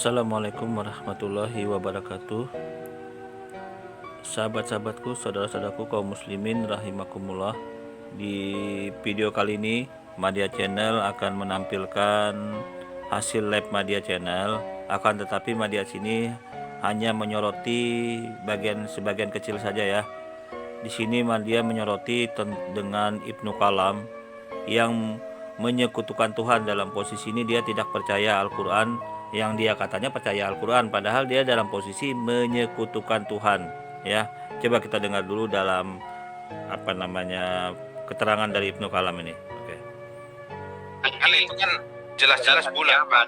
Assalamualaikum warahmatullahi wabarakatuh. Sahabat-sahabatku, saudara-saudaraku kaum muslimin rahimakumullah. Di video kali ini Madya Channel akan menampilkan hasil lab Madya Channel. Akan tetapi Madya sini hanya menyoroti sebagian kecil saja ya. Di sini Madya menyoroti dengan Ibnu Kalam yang menyekutukan Tuhan. Dalam posisi ini dia tidak percaya Al-Quran, yang dia katanya percaya Al-Quran, padahal dia dalam posisi menyekutukan Tuhan ya. Coba kita dengar dulu dalam keterangan dari Ibnu Kalam ini. Oke. Kan itu kan jelas-jelas bulan, Pak.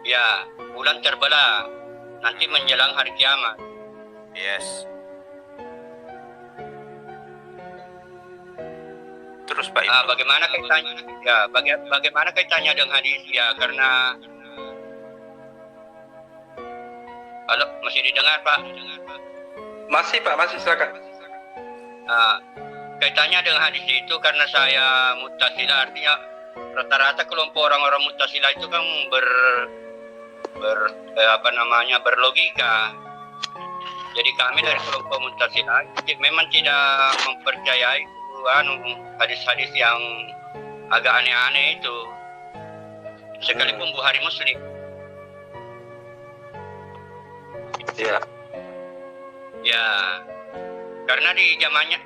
Ya, bulan terbelah nanti menjelang hari kiamat. Yes. Terus Pak, bagaimana kaitannya? Ya, bagaimana kaitannya dengan hadis? Ya, karena halo, masih didengar Pak? Masih Pak, masih silakan. Kaitannya dengan hadis itu karena saya Mu'tazilah, artinya rata-rata kelompok orang-orang Mu'tazilah itu kan berlogika. Jadi kami dari kelompok Mu'tazilah memang tidak mempercayai hadis-hadis yang agak aneh-aneh itu, sekalipun Bukhari Muslim. Ya, karena di zamannya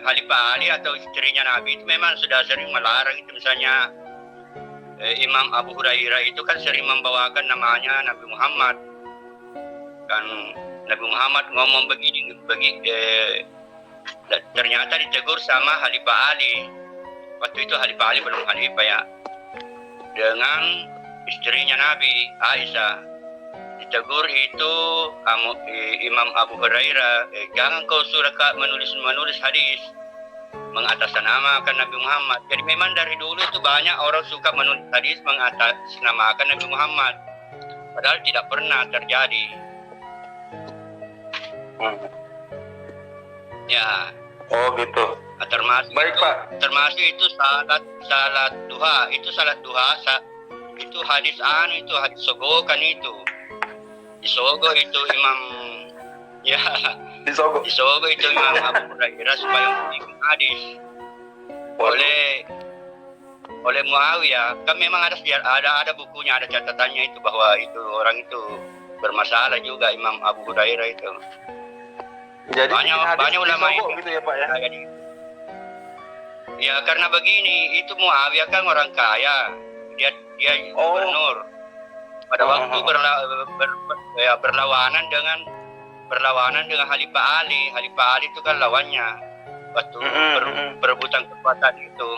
Khalifah Ali atau istrinya Nabi itu memang sudah sering melarang itu. Misalnya Imam Abu Hurairah itu kan sering membawakan namanya Nabi Muhammad, kan Nabi Muhammad ngomong begini, ternyata ditegur sama Khalifah Ali. Waktu itu Khalifah Ali belum Khalifah ya, dengan istrinya Nabi Aisyah. Ditegur itu Imam Abu Hurairah, jangan kau suka menulis hadis mengatasnamakan Nabi Muhammad. Jadi memang dari dulu itu banyak orang suka menulis hadis mengatasnamakan Nabi Muhammad, padahal tidak pernah terjadi. Ya. Oh gitu. Termasuk baik Pak. Termasuk itu salat duha. Itu salat duha. Itu hadis itu hadis sogokan itu. Disogo itu Imam Disogo itu Imam Abu Hurairah supaya membuat hadis. Oleh Muawiyah. Kan memang ada bukunya, ada catatannya itu bahwa itu orang itu bermasalah juga Imam Abu Hurairah itu. Jadi banyak ulama itu gitu ya Pak ya. Ya karena begini, itu Muawiyah kan orang kaya, dia gubernur. Pada waktu berlawanan dengan Khalifah Ali. Khalifah Ali itu kan lawannya waktu perebutan kekuasaan itu.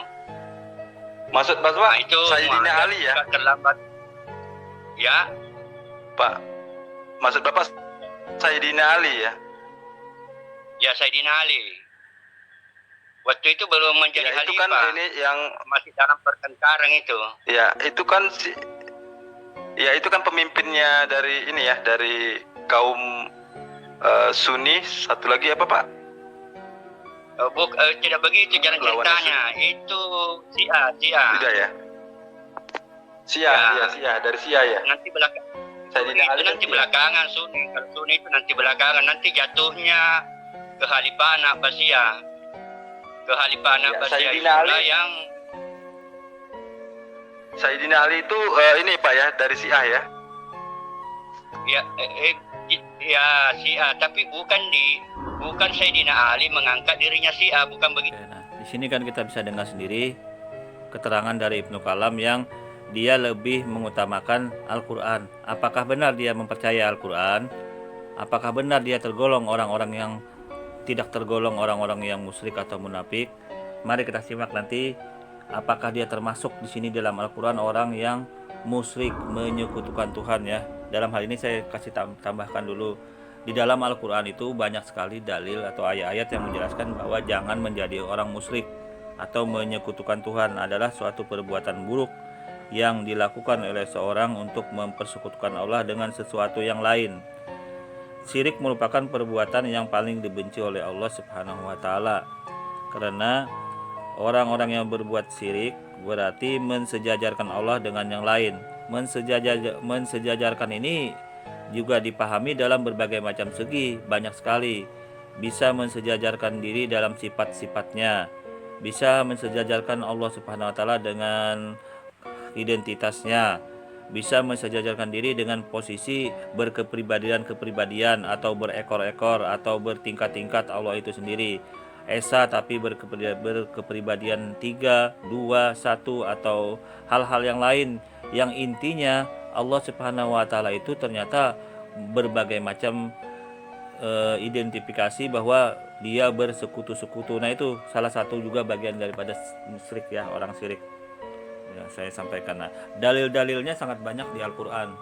Maksud Bapak itu Sayyidina Ali ya? Terlambat. Ya Pak, maksud Bapak Sayyidina Ali ya? Ya, Sayyidina Ali. Waktu itu belum menjadi ya, itu khalifah. Kan ini yang masih dalam pertengkaran itu. Ya, itu kan pemimpinnya dari ini ya, dari kaum Sunni. Satu lagi apa Pak? Tidak begitu jalan ceritanya. Itu Syiah. Tidak ya? Syiah, dari Syiah ya. Nanti belakangan Sunni. Kalau Sunni itu nanti belakangan, nanti jatuhnya kekhalifahan Abbasiyah. Kekhalifahan Abbasiyah itulah yang Sayyidina Ali itu ini Pak ya, dari Syiah ya? Ya Syiah, tapi bukan Sayyidina Ali mengangkat dirinya Syiah, bukan begitu. Nah, di sini kan kita bisa dengar sendiri keterangan dari Ibnu Kalam yang dia lebih mengutamakan Al-Quran. Apakah benar dia mempercayai Al-Quran? Apakah benar dia tergolong orang-orang yang tidak tergolong orang-orang yang musyrik atau munafik? Mari kita simak nanti apakah dia termasuk di sini dalam Al-Quran orang yang musyrik, menyekutukan Tuhan ya. Dalam hal ini saya kasih tambahkan dulu, di dalam Al-Quran itu banyak sekali dalil atau ayat-ayat yang menjelaskan bahwa jangan menjadi orang musyrik atau menyekutukan Tuhan adalah suatu perbuatan buruk yang dilakukan oleh seorang untuk mempersekutukan Allah dengan sesuatu yang lain. Syirik merupakan perbuatan yang paling dibenci oleh Allah Subhanahu wa taala, karena Orang-orang yang berbuat syirik berarti mensejajarkan Allah dengan yang lain. Mensejajarkan ini juga dipahami dalam berbagai macam segi, banyak sekali. Bisa mensejajarkan diri dalam sifat-sifatnya, bisa mensejajarkan Allah Subhanahu wa taala dengan identitasnya, bisa mensejajarkan diri dengan posisi berkepribadian atau berekor-ekor atau bertingkat-tingkat Allah itu sendiri. Esa tapi berkepribadian 3, 2, 1 atau hal-hal yang lain, yang intinya Allah Subhanahu wa taala itu ternyata berbagai macam identifikasi bahwa dia bersekutu-sekutu. Nah, itu salah satu juga bagian daripada syirik ya, orang syirik. Ya, saya sampaikan. Nah, dalil-dalilnya sangat banyak di Al-Qur'an.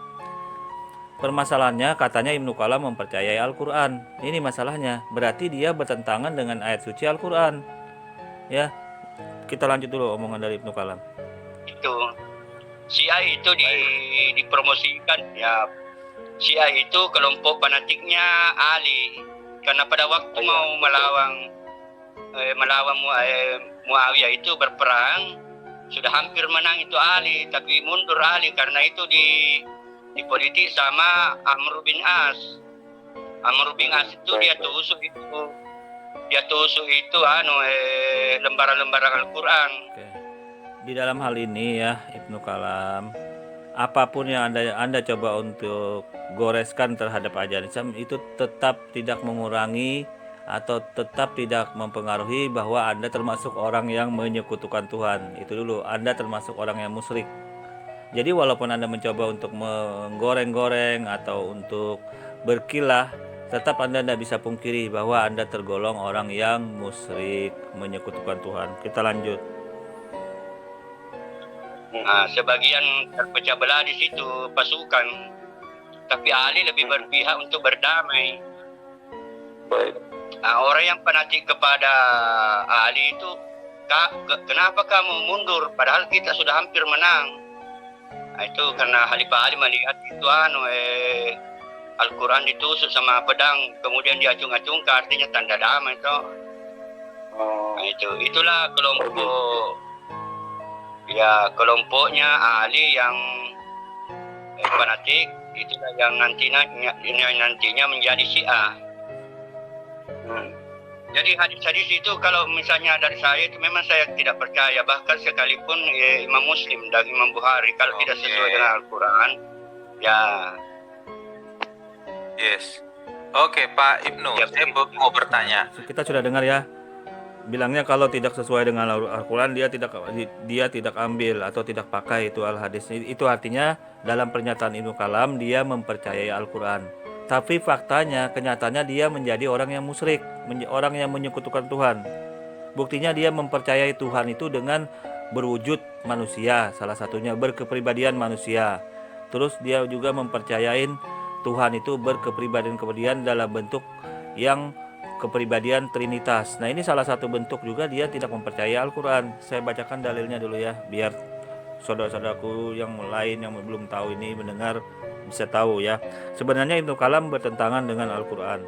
Permasalahannya katanya Ibnu Kalam mempercayai Al-Qur'an. Ini masalahnya. Berarti dia bertentangan dengan ayat suci Al-Qur'an. Ya. Kita lanjut dulu omongan dari Ibnu Kalam. Itu Syiah itu dipromosikan ya. Syiah itu kelompok fanatiknya Ali, karena pada waktu mau melawan Muawiyah itu berperang, sudah hampir menang itu Ali, tapi mundur Ali karena itu dipolitik sama Amr bin As. Amr bin As itu dia tusuk itu lembaran-lembaran Al-Qur'an. Oke. Di dalam hal ini ya Ibnu Kalam, apapun yang Anda coba untuk goreskan terhadap ajaran Islam itu tetap tidak mengurangi atau tetap tidak mempengaruhi bahwa Anda termasuk orang yang menyekutukan Tuhan. Itu dulu, Anda termasuk orang yang musyrik. Jadi walaupun Anda mencoba untuk menggoreng-goreng atau untuk berkilah, tetap Anda tidak bisa pungkiri bahwa Anda tergolong orang yang musyrik, menyekutukan Tuhan. Kita lanjut. Nah, sebagian terpecah belah di situ pasukan, tapi Ali lebih berpihak untuk berdamai. Baik. Nah, orang yang fanatik kepada Ali itu, kenapa kamu mundur padahal kita sudah hampir menang? Nah, itu karena Khalifah Ali melihat itu Al-Quran ditusuk sama pedang, kemudian diacung-acungkan, artinya tanda damai itu. Nah, itulah kelompoknya Ali yang fanatik, itulah yang nantinya menjadi Syiah. Jadi hadis-hadis itu kalau misalnya dari saya itu memang saya tidak percaya, bahkan sekalipun Imam Muslim dan Imam Bukhari kalau tidak sesuai dengan Al-Quran ya. Yes. Oke, Pak Ibnu, Ya, saya mau bertanya. Kita sudah dengar ya. Bilangnya kalau tidak sesuai dengan Al-Quran dia tidak ambil atau tidak pakai itu al-hadis. Itu artinya dalam pernyataan Ibnu Kalam dia mempercayai Al-Quran. Tapi faktanya, kenyataannya dia menjadi orang yang musyrik, orang yang menyekutukan Tuhan. Buktinya dia mempercayai Tuhan itu dengan berwujud manusia, salah satunya berkepribadian manusia. Terus dia juga mempercayai Tuhan itu berkepribadian dalam bentuk yang kepribadian Trinitas. Nah, ini salah satu bentuk juga dia tidak mempercayai Al-Quran. Saya bacakan dalilnya dulu ya, biar saudara-saudaraku yang lain yang belum tahu ini mendengar bisa tahu ya. Sebenarnya Ibnu Kalam bertentangan dengan Al-Quran.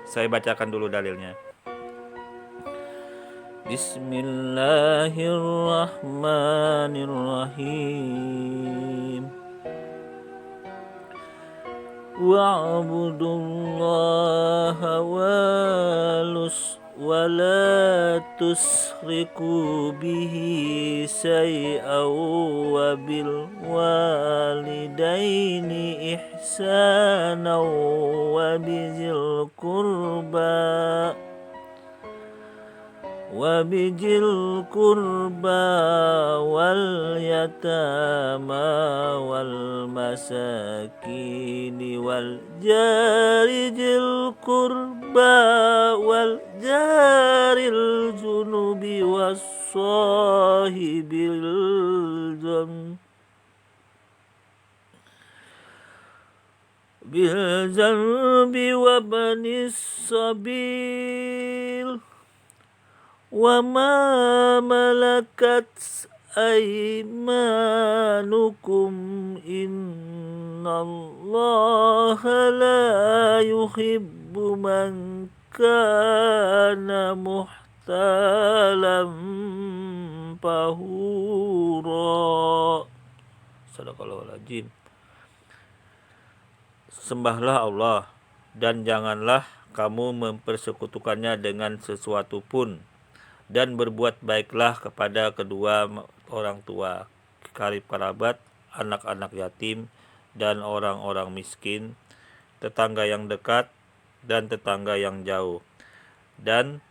Saya bacakan dulu dalilnya. Bismillahirrahmanirrahim. Wa'budullaha wa la tusriku bihi syai'an wa bil walidaini ihsanan wa bizil qurba wal yatama wal masakini wal jaril qurba wal jaril junubi was sahibil bil zanbi wa banis sabil wa ma malakat aymanukum innallaha la yuhibbu man kana mukhtalan fahura. Sadaqallahul azim. Sembahlah Allah dan janganlah kamu mempersekutukannya dengan sesuatu pun, dan berbuat baiklah kepada kedua orang tua, karib kerabat, anak-anak yatim, dan orang-orang miskin, tetangga yang dekat dan tetangga yang jauh, dan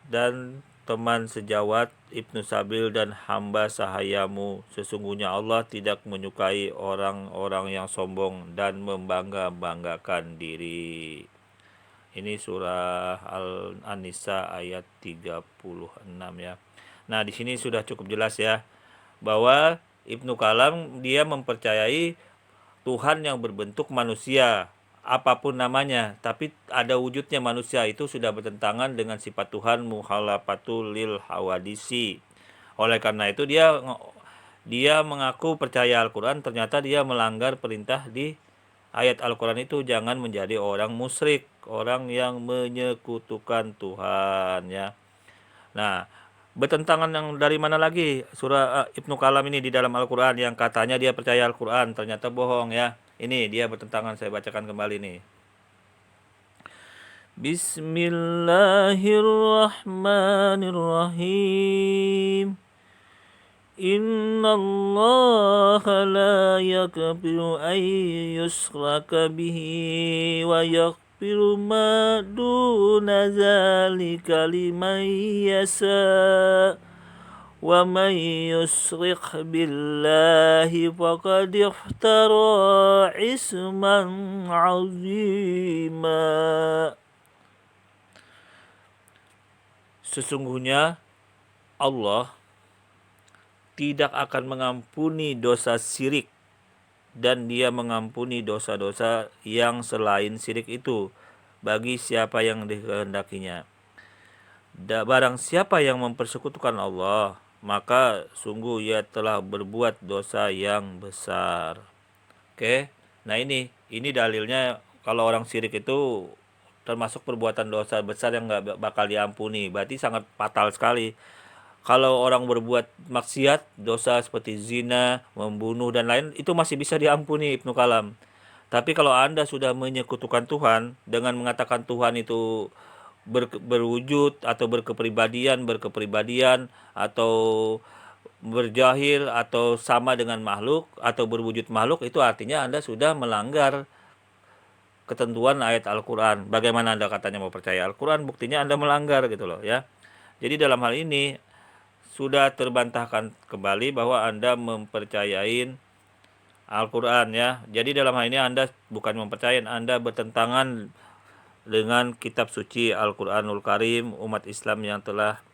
dan teman sejawat, Ibnu Sabil, dan hamba sahayamu. Sesungguhnya Allah tidak menyukai orang-orang yang sombong dan membangga-banggakan diri. Ini surah An-Nisa ayat 36 ya. Nah, di sini sudah cukup jelas ya bahwa Ibnu Kalam dia mempercayai Tuhan yang berbentuk manusia, apapun namanya, tapi ada wujudnya manusia, itu sudah bertentangan dengan sifat Tuhan mukhalafatul lil hawadisi. Oleh karena itu dia mengaku percaya Al-Quran, ternyata dia melanggar perintah di ayat Al-Quran itu, jangan menjadi orang musyrik, orang yang menyekutukan Tuhan ya. Nah, bertentangan yang dari mana lagi surah Ibnu Kalam ini di dalam Al-Quran yang katanya dia percaya Al-Quran, ternyata bohong ya. Ini dia bertentangan, saya bacakan kembali nih. Bismillahirrahmanirrahim. Innallaha la yaghfiru an yushraka bihi wa yaghfiru ma duna dzalika liman yasha wa man yusyrik billahi faqad iftara isman 'azima. Sesungguhnya Allah tidak akan mengampuni dosa syirik, dan dia mengampuni dosa-dosa yang selain syirik itu bagi siapa yang dikehendakinya. Barang siapa yang mempersekutukan Allah, maka sungguh ia telah berbuat dosa yang besar. Oke, nah ini dalilnya kalau orang syirik itu termasuk perbuatan dosa besar yang nggak bakal diampuni, berarti sangat fatal sekali. Kalau orang berbuat maksiat, dosa seperti zina, membunuh, dan lain, itu masih bisa diampuni Ibnu Kalam. Tapi kalau Anda sudah menyekutukan Tuhan dengan mengatakan Tuhan itu berwujud atau berkepribadian atau berjahil atau sama dengan makhluk atau berwujud makhluk, itu artinya Anda sudah melanggar ketentuan ayat Al-Quran. Bagaimana Anda katanya mau percaya Al-Quran, buktinya Anda melanggar gitu loh ya. Jadi dalam hal ini sudah terbantahkan kembali bahwa Anda mempercayai Al-Quran ya. Jadi dalam hal ini Anda bukan mempercayai, Anda bertentangan dengan kitab suci Al-Quranul Karim, umat Islam yang telah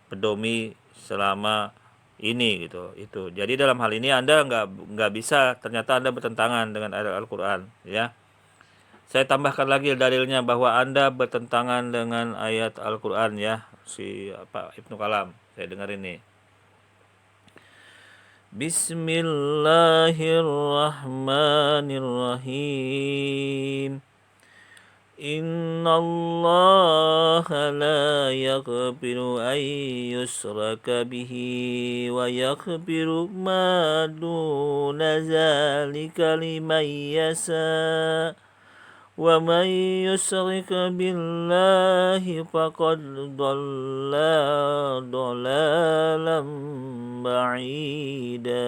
pedomi selama ini gitu. Itu. Jadi dalam hal ini Anda nggak bisa, ternyata Anda bertentangan dengan ayat Al-Quran ya. Saya tambahkan lagi dalilnya bahwa Anda bertentangan dengan ayat Al-Quran ya, Ibnu Kalam. Saya dengar ini. Bismillahirrahmanirrahim. Innallaha la yaghfiru an yushraka bihi wa yaghfiru ma duna dzalika liman yasha. Wa man yusyrik billahi faqad dhalla dhalalan ba'ida.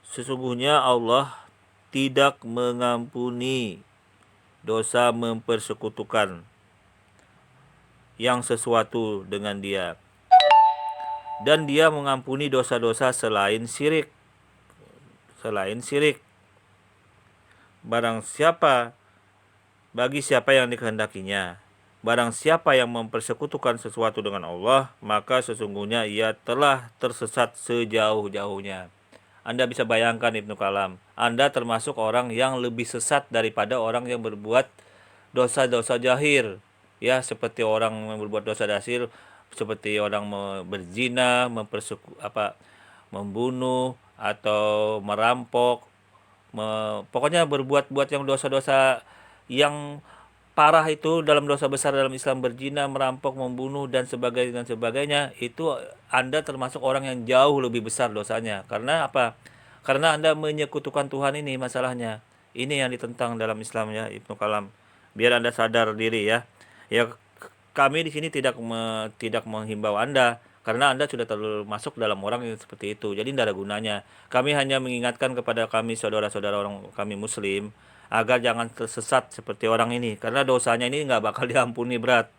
Sesungguhnya Allah tidak mengampuni dosa mempersekutukan yang sesuatu dengan Dia, dan Dia mengampuni dosa-dosa selain syirik. Bagi siapa yang dikehendakinya. Barang siapa yang mempersekutukan sesuatu dengan Allah, maka sesungguhnya ia telah tersesat sejauh-jauhnya. Anda bisa bayangkan Ibnu Kalam, Anda termasuk orang yang lebih sesat daripada orang yang berbuat dosa-dosa jahir. Ya, seperti orang yang berbuat dosa jahir, seperti orang berzina, membunuh atau merampok, Pokoknya berbuat-buat yang dosa-dosa yang parah itu, dalam dosa besar dalam Islam, berzina, merampok, membunuh dan sebagainya, itu Anda termasuk orang yang jauh lebih besar dosanya. Karena apa? Karena Anda menyekutukan Tuhan, ini masalahnya. Ini yang ditentang dalam Islam ya, Ibnu Kalam. Biar Anda sadar diri ya. Ya, kami di sini tidak menghimbau Anda karena Anda sudah termasuk dalam orang yang seperti itu. Jadi tidak ada gunanya. Kami hanya mengingatkan kepada kami saudara-saudara orang kami Muslim agar jangan tersesat seperti orang ini, karena dosanya ini nggak bakal diampuni berat.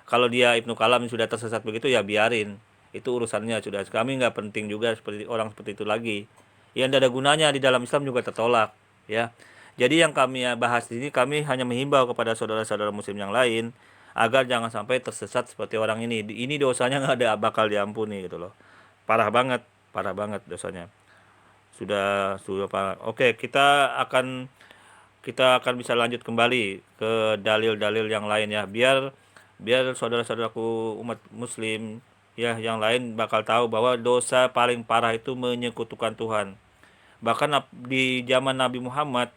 Kalau dia Ibnu Kalam sudah tersesat begitu, ya biarin, itu urusannya sudah. Kami nggak penting juga seperti orang seperti itu lagi. Yang tidak ada gunanya di dalam Islam juga tertolak ya. Jadi yang kami bahas di sini, kami hanya menghimbau kepada saudara-saudara Muslim yang lain agar jangan sampai tersesat seperti orang ini. Ini dosanya nggak ada bakal diampuni gitu loh. Parah banget dosanya. Sudah parah. Oke, kita akan bisa lanjut kembali ke dalil-dalil yang lain ya, biar biar saudara-saudaraku umat Muslim ya yang lain bakal tahu bahwa dosa paling parah itu menyekutukan Tuhan. Bahkan di zaman Nabi Muhammad,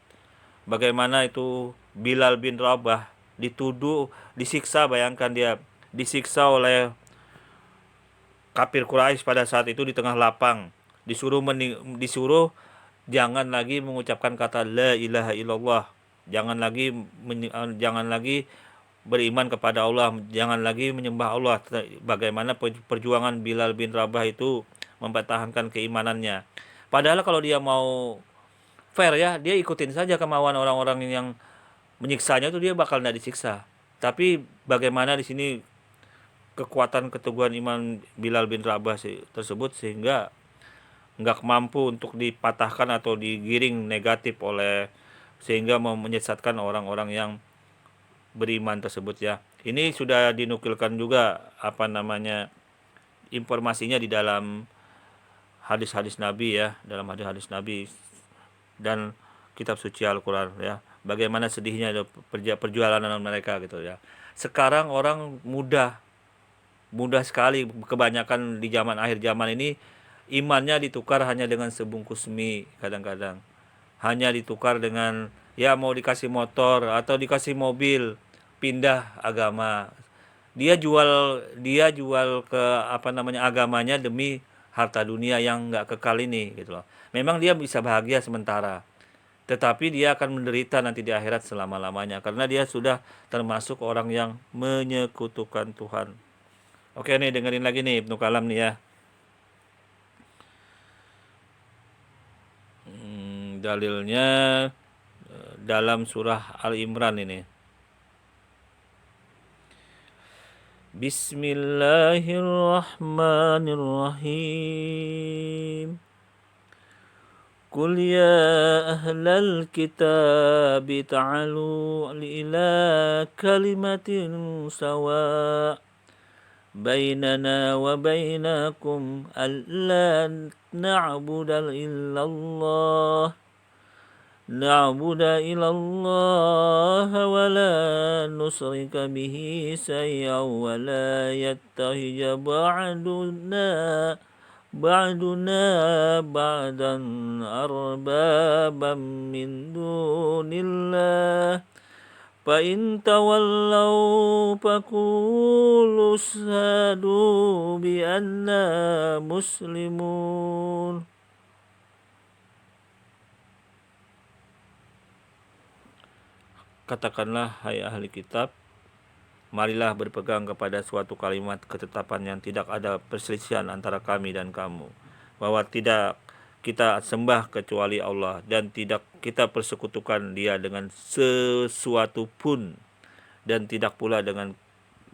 bagaimana itu Bilal bin Rabah dituduh, disiksa. Bayangkan, dia disiksa oleh kafir Quraisy pada saat itu di tengah lapang, disuruh jangan lagi mengucapkan kata la ilaha illallah, jangan lagi beriman kepada Allah, jangan lagi menyembah Allah. Bagaimana perjuangan Bilal bin Rabah itu mempertahankan keimanannya. Padahal kalau dia mau fair ya, dia ikutin saja kemauan orang-orang yang menyiksanya, itu dia bakal tidak disiksa. Tapi bagaimana di sini kekuatan keteguhan iman Bilal bin Rabah tersebut sehingga nggak mampu untuk dipatahkan atau digiring negatif sehingga menyesatkan orang-orang yang beriman tersebut ya. Ini sudah dinukilkan juga informasinya di dalam hadis-hadis Nabi ya, dalam hadis-hadis Nabi dan kitab suci Al-Qur'an ya. Bagaimana sedihnya perjalanan mereka gitu ya. Sekarang orang mudah sekali, kebanyakan di akhir zaman ini imannya ditukar hanya dengan sebungkus mie, kadang-kadang hanya ditukar dengan ya mau dikasih motor atau dikasih mobil, pindah agama. Dia jual ke agamanya demi harta dunia yang nggak kekal ini gitu loh. Memang dia bisa bahagia sementara, tetapi dia akan menderita nanti di akhirat selama-lamanya karena dia sudah termasuk orang yang menyekutukan Tuhan. Oke nih, dengerin lagi nih Ibnu Kalam nih ya. Dalilnya dalam surah Al-Imran ini. Bismillahirrahmanirrahim. Qul ya ahlal kitab ta'alu ila kalimatin sawa' bainana wa bainakum alla na'budu illallah wa la nusrika bihi syai'an wa la yattahija ba'duna ba'dan arbabam min dunillah fa in tawallaw faqulu ashhadu bi anna muslimun. Katakanlah, hai ahli kitab, marilah berpegang kepada suatu kalimat ketetapan yang tidak ada perselisihan antara kami dan kamu, bahwa tidak kita sembah kecuali Allah dan tidak kita persekutukan Dia dengan sesuatu pun, dan tidak pula dengan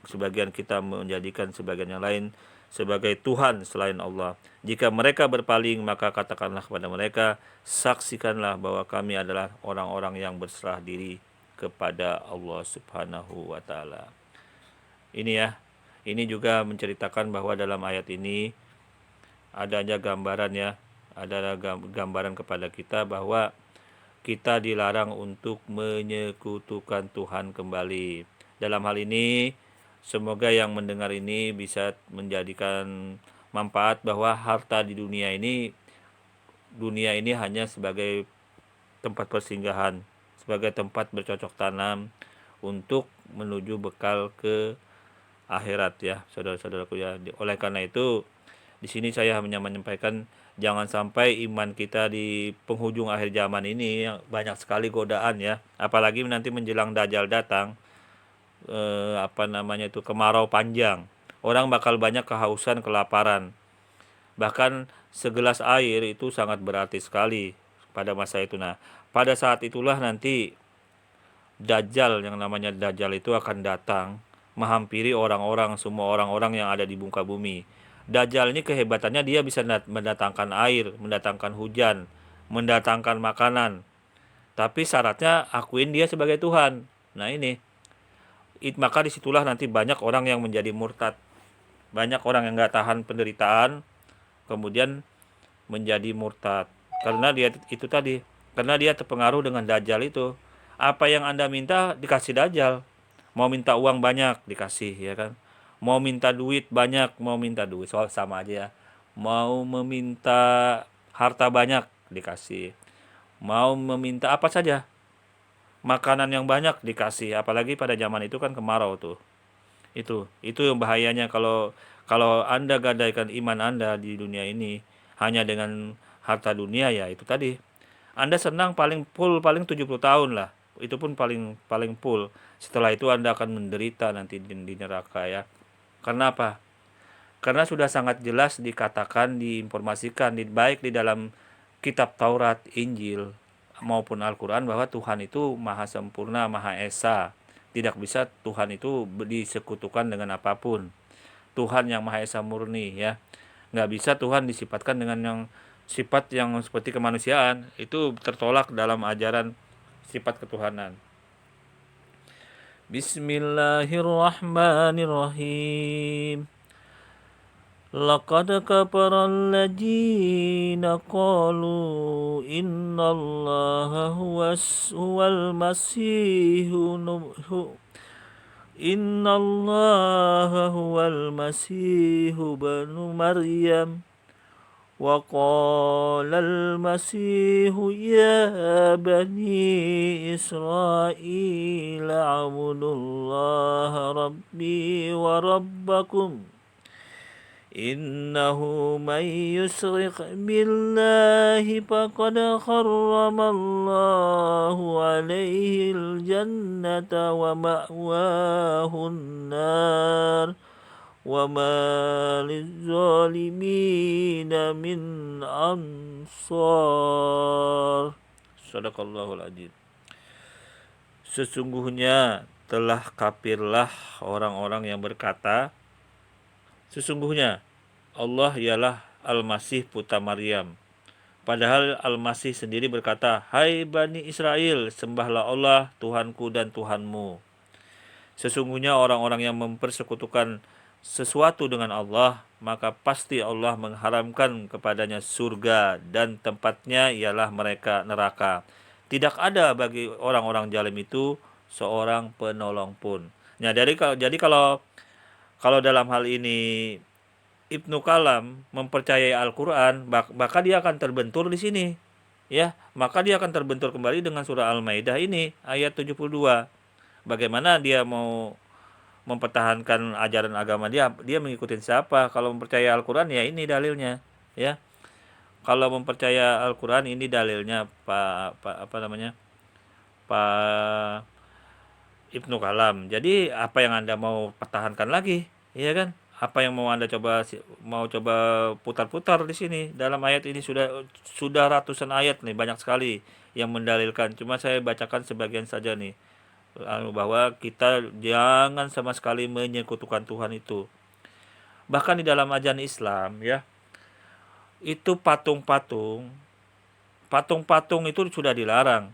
sebagian kita menjadikan sebagian yang lain sebagai Tuhan selain Allah. Jika mereka berpaling, maka katakanlah kepada mereka, saksikanlah bahwa kami adalah orang-orang yang berserah diri kepada Allah Subhanahu wa taala. Ini ya. Ini juga menceritakan bahwa dalam ayat ini adanya gambaran ya, ada gambaran kepada kita bahwa kita dilarang untuk menyekutukan Tuhan kembali. Dalam hal ini, semoga yang mendengar ini bisa menjadikan manfaat bahwa harta di dunia ini hanya sebagai tempat persinggahan, sebagai tempat bercocok tanam untuk menuju bekal ke akhirat ya, saudara-saudaraku ya. Oleh karena itu, di sini saya hanya menyampaikan jangan sampai iman kita di penghujung akhir zaman ini yang banyak sekali godaan ya, apalagi nanti menjelang Dajjal datang, kemarau panjang. Orang bakal banyak kehausan, kelaparan. Bahkan segelas air itu sangat berarti sekali pada masa itu. Nah, pada saat itulah nanti Dajjal, yang namanya Dajjal itu akan datang menghampiri orang-orang, semua orang-orang yang ada di muka bumi. Dajjal ini kehebatannya dia bisa mendatangkan air, mendatangkan hujan, mendatangkan makanan. Tapi syaratnya akuin dia sebagai Tuhan. Nah ini, maka disitulah nanti banyak orang yang menjadi murtad. Banyak orang yang nggak tahan penderitaan, kemudian menjadi murtad. Karena dia itu tadi, karena dia terpengaruh dengan Dajjal itu. Apa yang Anda minta dikasih Dajjal. Mau minta uang banyak dikasih ya kan. Mau minta duit banyak, mau minta duit soal sama aja ya. Mau meminta harta banyak dikasih. Mau meminta apa saja, makanan yang banyak dikasih, apalagi pada zaman itu kan kemarau tuh. Itu yang bahayanya kalau kalau Anda gadaikan iman Anda di dunia ini hanya dengan harta dunia, ya itu tadi. Anda senang paling full paling 70 tahun lah. Itu pun paling paling full. Setelah itu Anda akan menderita nanti di neraka ya. Karena apa? Karena sudah sangat jelas dikatakan, diinformasikan baik di dalam kitab Taurat, Injil maupun Al-Quran bahwa Tuhan itu maha sempurna, maha esa. Tidak bisa Tuhan itu disekutukan dengan apapun. Tuhan yang maha esa murni ya. Nggak bisa Tuhan disifatkan dengan yang sifat yang seperti kemanusiaan. Itu tertolak dalam ajaran sifat ketuhanan. Bismillahirrahmanirrahim. Laqad kafara alladziina qalu innallaha huwal masiihu banu Maryam wa qala al-masiihu ya bani Israila a'budullaha rabbi wa rabbakum innahu man yusyrik billahi faqad harramallahu alaihi al-jannata wa ma'wahu an-nar wa ma lizzalimina min ansar. Sadaqallahul adzim. Sesungguhnya telah kafirlah orang-orang yang berkata, sesungguhnya Allah ialah Al-Masih putra Maryam. Padahal Al-Masih sendiri berkata, "Hai Bani Israel, sembahlah Allah, Tuhanku dan Tuhanmu." Sesungguhnya orang-orang yang mempersekutukan sesuatu dengan Allah, maka pasti Allah mengharamkan kepadanya surga dan tempatnya ialah neraka. Tidak ada bagi orang-orang zalim itu seorang penolong pun. Nah, jadi kalau dalam hal ini Ibnu Kalam mempercayai Al-Quran, maka dia akan terbentur di sini. Ya, maka dia akan terbentur kembali dengan surah Al-Maidah ini ayat 72. Bagaimana dia mau mempertahankan ajaran agama dia mengikuti siapa? Kalau mempercayai Al-Quran ya ini dalilnya, ya. Kalau mempercaya Al-Quran ini dalilnya Pak Ibnu Kalam. Jadi apa yang Anda mau pertahankan lagi, ya kan? Apa yang mau Anda coba putar-putar di sini? Dalam ayat ini sudah ratusan ayat nih, banyak sekali yang mendalilkan. Cuma saya bacakan sebagian saja nih. Bahwa kita jangan sama sekali menyekutukan Tuhan itu. Bahkan di dalam ajaran Islam ya, itu patung-patung itu sudah dilarang.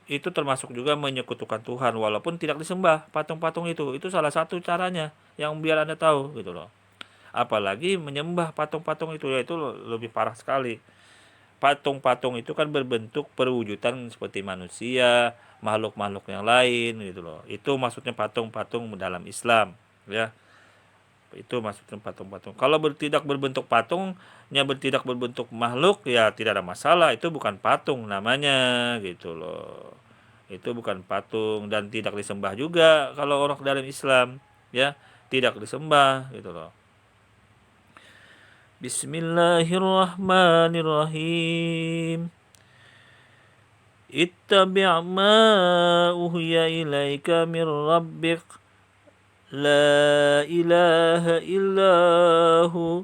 Itu termasuk juga menyekutukan Tuhan walaupun tidak disembah patung-patung itu. Itu salah satu caranya yang biar Anda tahu gitu loh. Apalagi menyembah patung-patung itu, ya itu lebih parah sekali. Patung-patung itu kan berbentuk perwujudan seperti manusia, makhluk-makhluk yang lain gitu loh. Itu maksudnya patung-patung dalam Islam ya. Itu maksudnya patung-patung. Kalau tidak berbentuk patungnya tidak berbentuk makhluk, ya tidak ada masalah. Itu bukan patung namanya gitu loh. Itu bukan patung dan tidak disembah juga kalau orang dalam Islam, ya, tidak disembah gitu loh. Bismillahirrahmanirrahim. Ittabi' ma uhiya ilaika min rabbik la ilaha illahu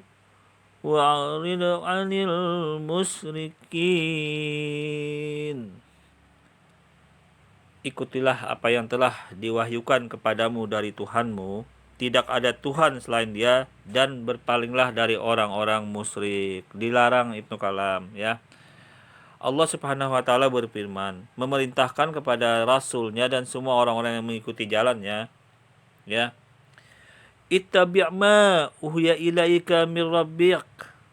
wa'rid 'anil musyrikin. Ikutilah apa yang telah diwahyukan kepadamu dari Tuhanmu, tidak ada Tuhan selain Dia, dan berpalinglah dari orang-orang musyrik. Dilarang Ibnu Kalam, ya. Allah Subhanahu wa taala berfirman, memerintahkan kepada rasulnya dan semua orang-orang yang mengikuti jalannya, ya. Ittabi' ma uhiya ilaika mir rabbik.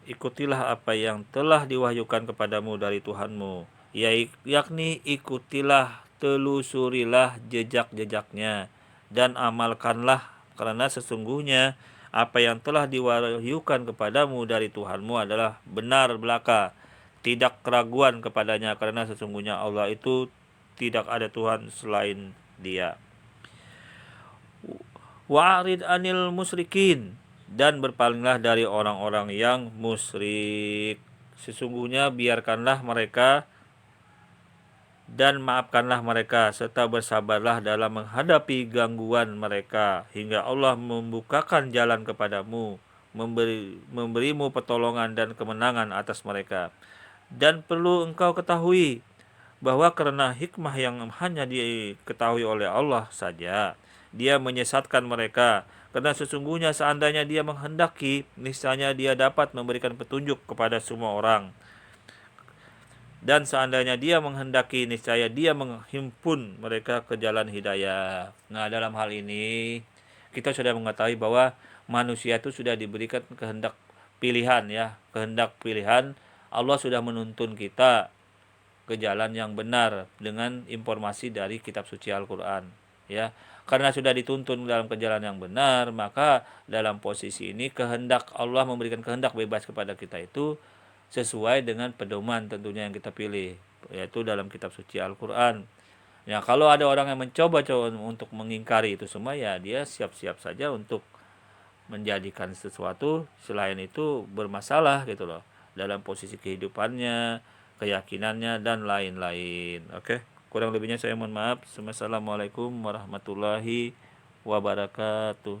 Ikutilah apa yang telah diwahyukan kepadamu dari Tuhanmu, yakni ikutilah, telusurilah jejak-jejaknya dan amalkanlah, karena sesungguhnya apa yang telah diwahyukan kepadamu dari Tuhanmu adalah benar belaka, tidak keraguan kepadanya, karena sesungguhnya Allah itu tidak ada Tuhan selain Dia. Wa'rid anil musyrikin, dan berpalinglah dari orang-orang yang musyrik. Sesungguhnya biarkanlah mereka dan maafkanlah mereka, serta bersabarlah dalam menghadapi gangguan mereka, hingga Allah membukakan jalan kepadamu, memberimu pertolongan dan kemenangan atas mereka. Dan perlu engkau ketahui bahwa karena hikmah yang hanya diketahui oleh Allah saja, Dia menyesatkan mereka, karena sesungguhnya seandainya Dia menghendaki, niscaya Dia dapat memberikan petunjuk kepada semua orang. Dan seandainya Dia menghendaki, niscaya Dia menghimpun mereka ke jalan hidayah. Nah, dalam hal ini kita sudah mengetahui bahwa manusia itu sudah diberikan kehendak pilihan, ya, kehendak pilihan. Allah sudah menuntun kita ke jalan yang benar dengan informasi dari kitab suci Al-Qur'an, ya. Karena sudah dituntun dalam ke jalan yang benar, maka dalam posisi ini kehendak Allah memberikan kehendak bebas kepada kita itu sesuai dengan pedoman tentunya yang kita pilih, yaitu dalam kitab suci Al-Qur'an. Ya, kalau ada orang yang mencoba untuk mengingkari itu semua, ya dia siap-siap saja untuk menjadikan sesuatu selain itu bermasalah gitu loh, dalam posisi kehidupannya, keyakinannya, dan lain-lain. Oke, kurang lebihnya saya mohon maaf. Assalamualaikum warahmatullahi wabarakatuh.